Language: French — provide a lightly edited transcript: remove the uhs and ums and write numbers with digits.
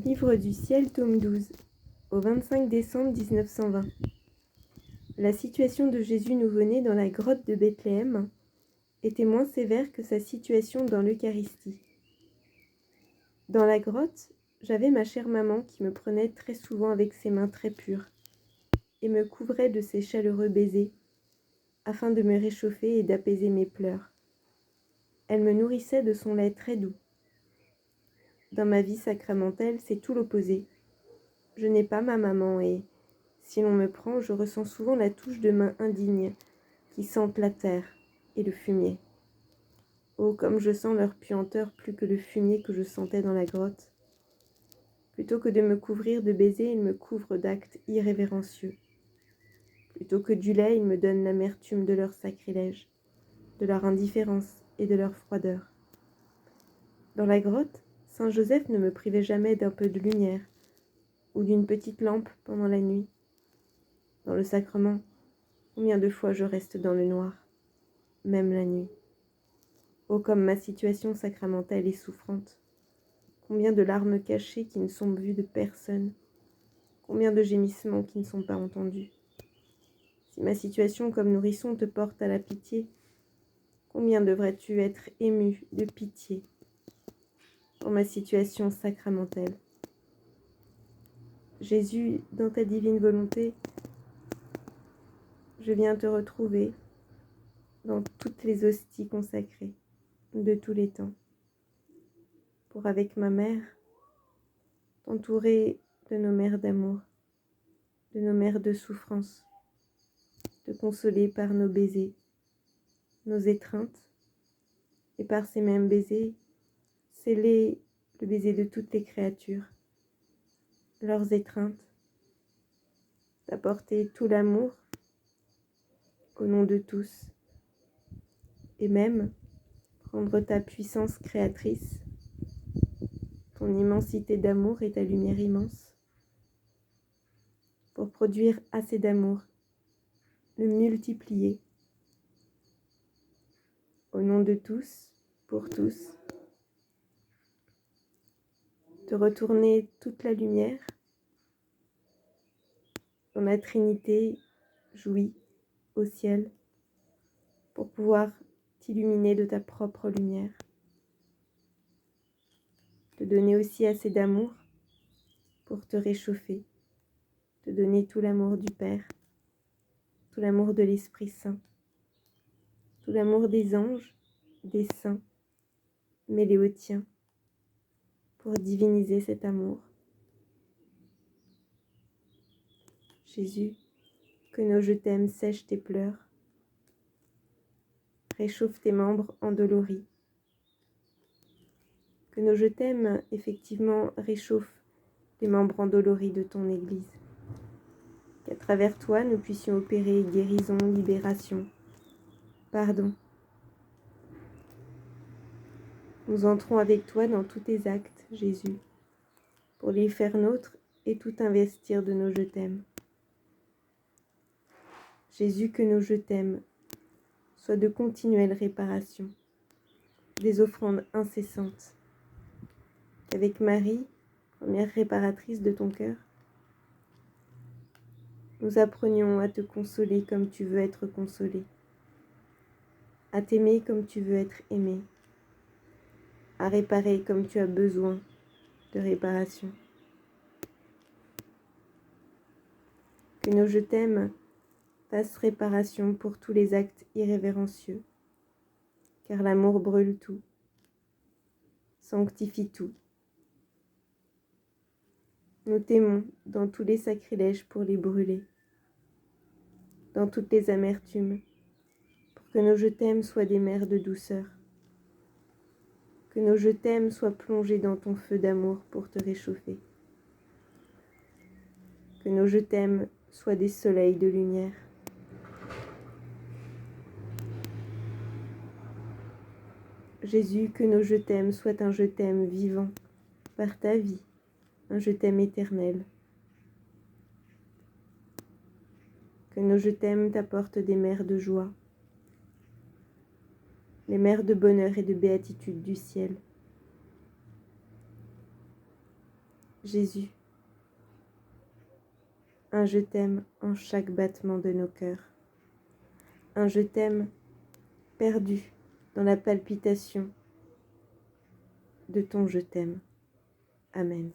Livre du ciel, tome 12, au 25 décembre 1920. La situation de Jésus nouveau-né dans la grotte de Bethléem était moins sévère que sa situation dans l'Eucharistie. Dans la grotte, j'avais ma chère maman qui me prenait très souvent avec ses mains très pures et me couvrait de ses chaleureux baisers afin de me réchauffer et d'apaiser mes pleurs. Elle me nourrissait de son lait très doux. Dans ma vie sacramentelle, c'est tout l'opposé. Je n'ai pas ma maman et, si l'on me prend, je ressens souvent la touche de mains indignes qui sentent la terre et le fumier. Oh, comme je sens leur puanteur plus que le fumier que je sentais dans la grotte. Plutôt que de me couvrir de baisers, ils me couvrent d'actes irrévérencieux. Plutôt que du lait, ils me donnent l'amertume de leur sacrilège, de leur indifférence et de leur froideur. Dans la grotte, Saint Joseph ne me privait jamais d'un peu de lumière ou d'une petite lampe pendant la nuit. Dans le sacrement, combien de fois je reste dans le noir, même la nuit. Oh, comme ma situation sacramentelle est souffrante. Combien de larmes cachées qui ne sont vues de personne. Combien de gémissements qui ne sont pas entendus. Si ma situation comme nourrisson te porte à la pitié, combien devrais-tu être ému de pitié pour ma situation sacramentelle. Jésus, dans ta divine volonté, je viens te retrouver dans toutes les hosties consacrées de tous les temps, pour avec ma mère, t'entourer de nos mères d'amour, de nos mères de souffrance, te consoler par nos baisers, nos étreintes, et par ces mêmes baisers, sceller le baiser de toutes les créatures, leurs étreintes, t'apporter tout l'amour au nom de tous, et même prendre ta puissance créatrice, ton immensité d'amour et ta lumière immense, pour produire assez d'amour, le multiplier, au nom de tous, pour tous, te retourner toute la lumière, dont la Trinité jouit au ciel, pour pouvoir t'illuminer de ta propre lumière, te donner aussi assez d'amour pour te réchauffer, te donner tout l'amour du Père, tout l'amour de l'Esprit Saint, tout l'amour des anges, des saints, mêlés au tien, pour diviniser cet amour. Jésus, que nos je t'aime sèchent tes pleurs, réchauffe tes membres endoloris. Que nos je t'aime effectivement réchauffe les membres endoloris de ton Église. Qu'à travers toi, nous puissions opérer guérison, libération, pardon. Nous entrons avec toi dans tous tes actes, Jésus, pour les faire nôtres et tout investir de nos je t'aime. Jésus, que nos je t'aime soient de continuelles réparations, des offrandes incessantes. Qu'avec Marie, première réparatrice de ton cœur, nous apprenions à te consoler comme tu veux être consolé, à t'aimer comme tu veux être aimé, à réparer comme tu as besoin de réparation. Que nos je t'aime fassent réparation pour tous les actes irrévérencieux, car l'amour brûle tout, sanctifie tout. Nous t'aimons dans tous les sacrilèges pour les brûler, dans toutes les amertumes, pour que nos je t'aime soient des mers de douceur, que nos je t'aime soient plongés dans ton feu d'amour pour te réchauffer, que nos je t'aime soient des soleils de lumière. Jésus, que nos je t'aime soient un je t'aime vivant par ta vie, un je t'aime éternel. Que nos je t'aime t'apportent des mers de joie, les mers de bonheur et de béatitude du ciel. Jésus, un je t'aime en chaque battement de nos cœurs, un je t'aime perdu dans la palpitation de ton je t'aime. Amen.